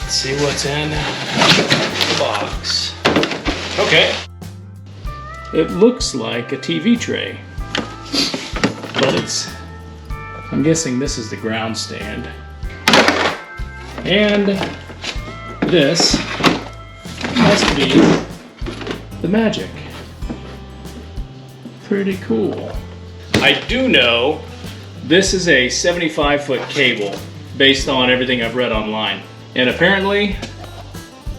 Let's see what's in the box. Okay. It looks like a TV tray, but I'm guessing this is the ground stand. And this must be the magic. Pretty cool. I do know this is a 75-foot cable based on everything I've read online. And apparently,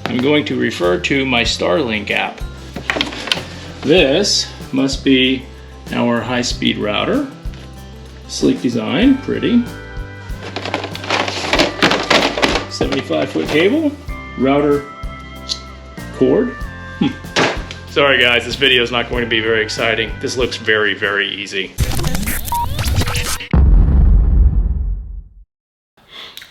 I'm going to refer to my Starlink app. This must be our high-speed router. Sleek design, pretty. 75-foot cable, router cord. Sorry guys, this video is not going to be very exciting. This looks very, very easy.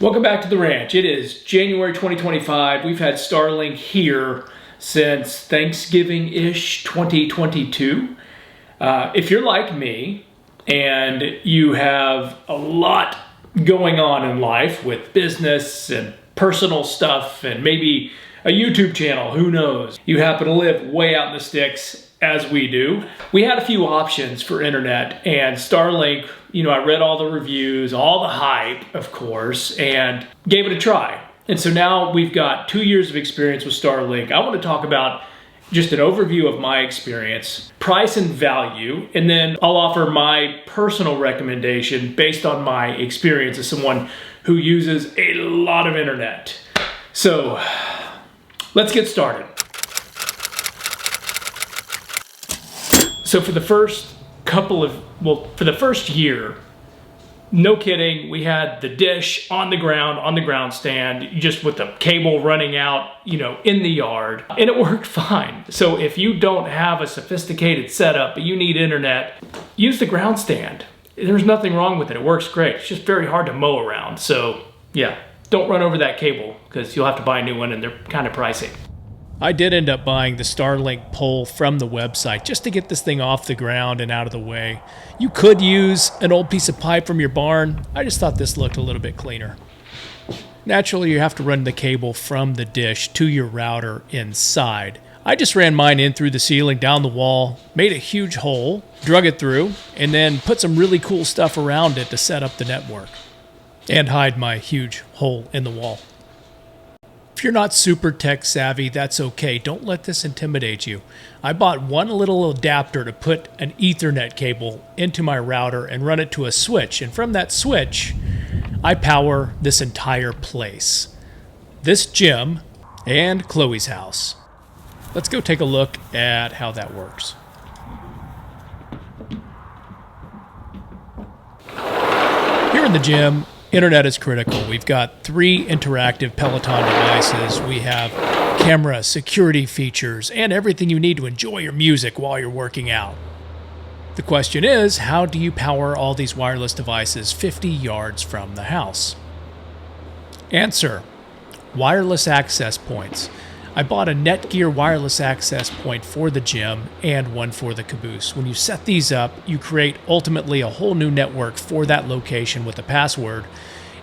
Welcome back to the ranch. It is January 2025. We've had Starlink here since Thanksgiving-ish 2022. If you're like me and you have a lot going on in life with business and personal stuff and maybe a YouTube channel, who knows? You happen to live way out in the sticks as we do. We had a few options for internet, and Starlink, I read all the reviews, all the hype, of course, and gave it a try. And so now we've got 2 years of experience with Starlink. I want to talk about just an overview of my experience, price and value, and then I'll offer my personal recommendation based on my experience as someone who uses a lot of internet. So let's get started. So for the first for the first year, no kidding, we had the dish on the ground stand, just with the cable running out, in the yard, and it worked fine. So if you don't have a sophisticated setup, but you need internet, use the ground stand. There's nothing wrong with it. It works great. It's just very hard to mow around. So yeah, don't run over that cable because you'll have to buy a new one and they're kind of pricey. I did end up buying the Starlink pole from the website just to get this thing off the ground and out of the way. You could use an old piece of pipe from your barn. I just thought this looked a little bit cleaner. Naturally, you have to run the cable from the dish to your router inside. I just ran mine in through the ceiling, down the wall, made a huge hole, drug it through, and then put some really cool stuff around it to set up the network and hide my huge hole in the wall. If you're not super tech savvy, that's okay. Don't let this intimidate you. I bought one little adapter to put an Ethernet cable into my router and run it to a switch. And from that switch, I power this entire place. This gym and Chloe's house. Let's go take a look at how that works. Here in the gym, internet is critical. We've got 3 interactive Peloton devices. We have camera, security features, and everything you need to enjoy your music while you're working out. The question is, how do you power all these wireless devices 50 yards from the house? Answer: wireless access points. I bought a Netgear wireless access point for the gym and one for the caboose. When you set these up, you create ultimately a whole new network for that location with a password,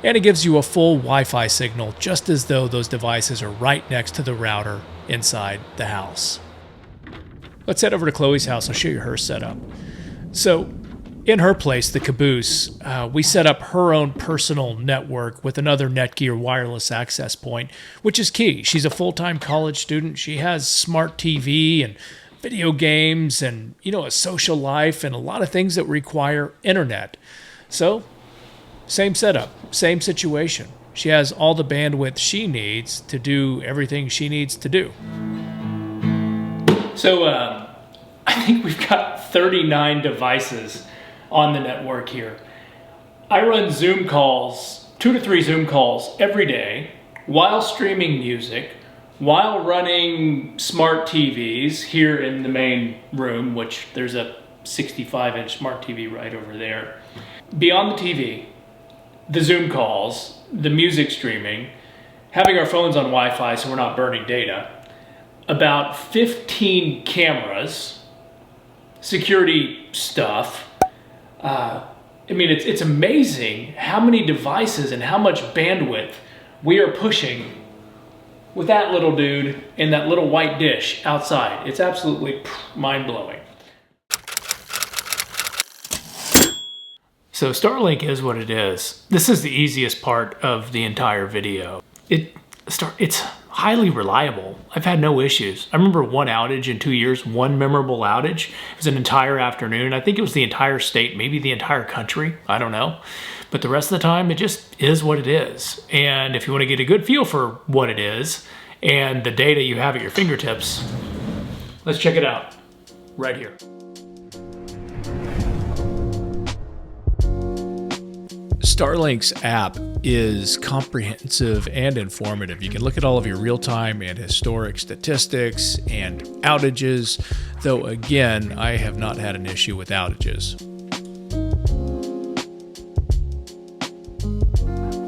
and it gives you a full Wi-Fi signal, just as though those devices are right next to the router inside the house. Let's head over to Chloe's house. I'll show you her setup. So in her place, the caboose, we set up her own personal network with another Netgear wireless access point, which is key. She's a full-time college student. She has smart TV and video games and, a social life and a lot of things that require internet. So, same setup, same situation. She has all the bandwidth she needs to do everything she needs to do. So, I think we've got 39 devices on the network here. I run Zoom calls, 2 to 3 Zoom calls every day while streaming music, while running smart TVs here in the main room, which there's a 65-inch smart TV right over there. Beyond the TV, the Zoom calls, the music streaming, having our phones on Wi-Fi so we're not burning data, about 15 cameras, security stuff. It's amazing how many devices and how much bandwidth we are pushing with that little dude and that little white dish outside. It's absolutely mind-blowing. So Starlink is what it is. This is the easiest part of the entire video. It's highly reliable. I've had no issues. I remember one outage in 2 years, one memorable outage. It was an entire afternoon. I think it was the entire state, maybe the entire country. I don't know. But the rest of the time, it just is what it is. And if you want to get a good feel for what it is and the data you have at your fingertips, let's check it out right here. Starlink's app is comprehensive and informative. You can look at all of your real-time and historic statistics and outages, though again, I have not had an issue with outages.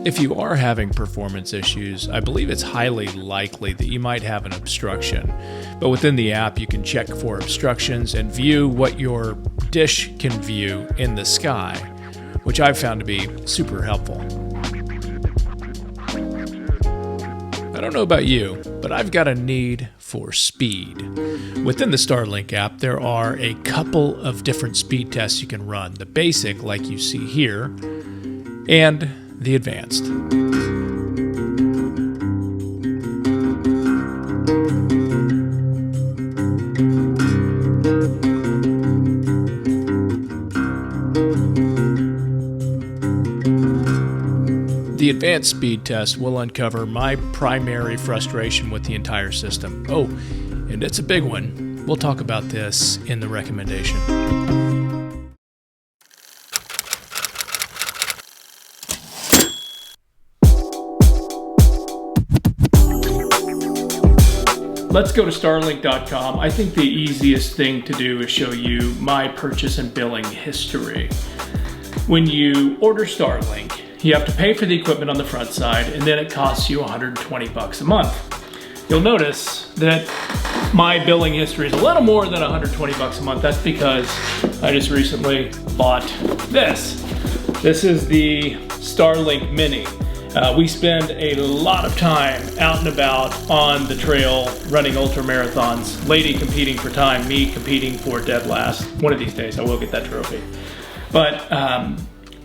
If you are having performance issues, I believe it's highly likely that you might have an obstruction. But within the app, you can check for obstructions and view what your dish can view in the sky, which I've found to be super helpful. I don't know about you, but I've got a need for speed. Within the Starlink app, there are a couple of different speed tests you can run. The basic, like you see here, and the advanced. The advanced speed test will uncover my primary frustration with the entire system. Oh, and it's a big one. We'll talk about this in the recommendation. Let's go to Starlink.com. I think the easiest thing to do is show you my purchase and billing history. When you order Starlink, you have to pay for the equipment on the front side, and then it costs you 120 bucks a month. You'll notice that my billing history is a little more than 120 bucks a month. That's because I just recently bought this. This is the Starlink Mini. We spend a lot of time out and about on the trail running ultra marathons. Lady competing for time, me competing for dead last. One of these days I will get that trophy. But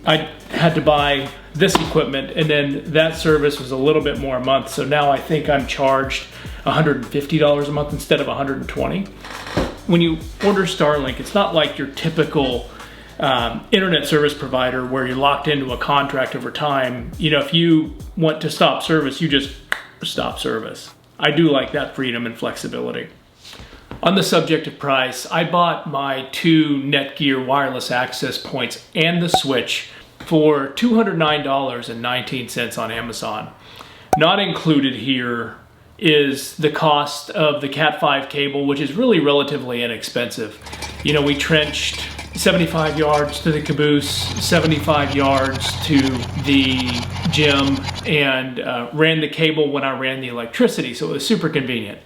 I had to buy this equipment, and then that service was a little bit more a month. So now I think I'm charged $150 a month instead of $120. When you order Starlink, it's not like your typical internet service provider where you're locked into a contract over time. You know, if you want to stop service, you just stop service. I do like that freedom and flexibility. On the subject of price, I bought my 2 Netgear wireless access points and the switch for $209.19 on Amazon. Not included here is the cost of the Cat 5 cable, which is really relatively inexpensive. You know, we trenched 75 yards to the caboose, 75 yards to the gym, and ran the cable when I ran the electricity, so it was super convenient.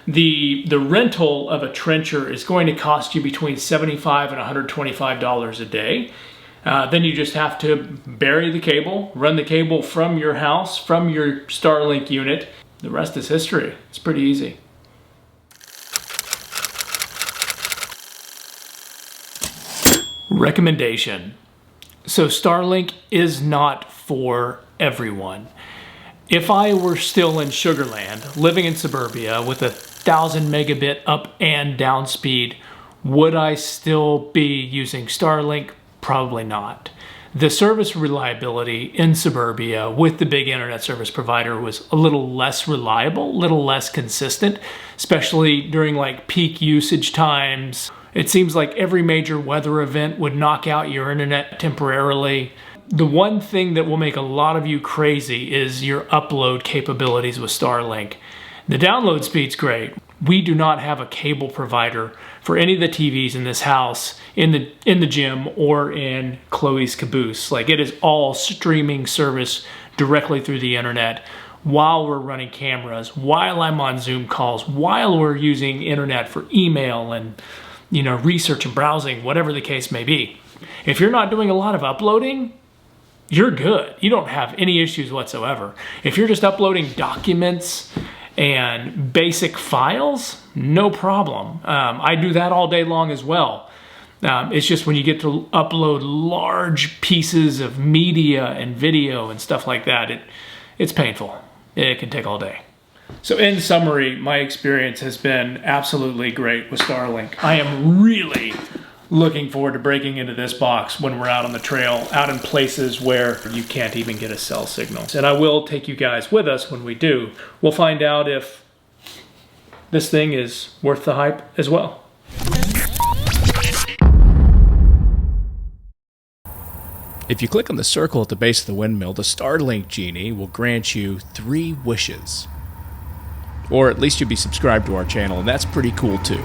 The rental of a trencher is going to cost you between $75 and $125 a day. Then you just have to bury the cable, run the cable from your house, from your Starlink unit. The rest is history. It's pretty easy. Recommendation. So Starlink is not for everyone. If I were still in Sugarland, living in suburbia with 1,000 megabit up and down speed, would I still be using Starlink? Probably not. The service reliability in suburbia with the big internet service provider was a little less reliable, a little less consistent, especially during like peak usage times. It seems like every major weather event would knock out your internet temporarily. The one thing that will make a lot of you crazy is your upload capabilities with Starlink. The download speed's great. We do not have a cable provider for any of the TVs in this house, in the gym, or in Chloe's caboose. Like, it is all streaming service directly through the internet while we're running cameras, while I'm on Zoom calls, while we're using internet for email and, you know, research and browsing, whatever the case may be. If you're not doing a lot of uploading, you're good. You don't have any issues whatsoever. If you're just uploading documents And basic files, no problem. I do that all day long as well. It's just when you get to upload large pieces of media and video and stuff like that, it's painful. It can take all day. So in summary, my experience has been absolutely great with Starlink. I am really looking forward to breaking into this box when we're out on the trail, out in places where you can't even get a cell signal. And I will take you guys with us when we do. We'll find out if this thing is worth the hype as well. If you click on the circle at the base of the windmill, the Starlink genie will grant you 3 wishes. Or at least you'll be subscribed to our channel, and that's pretty cool too.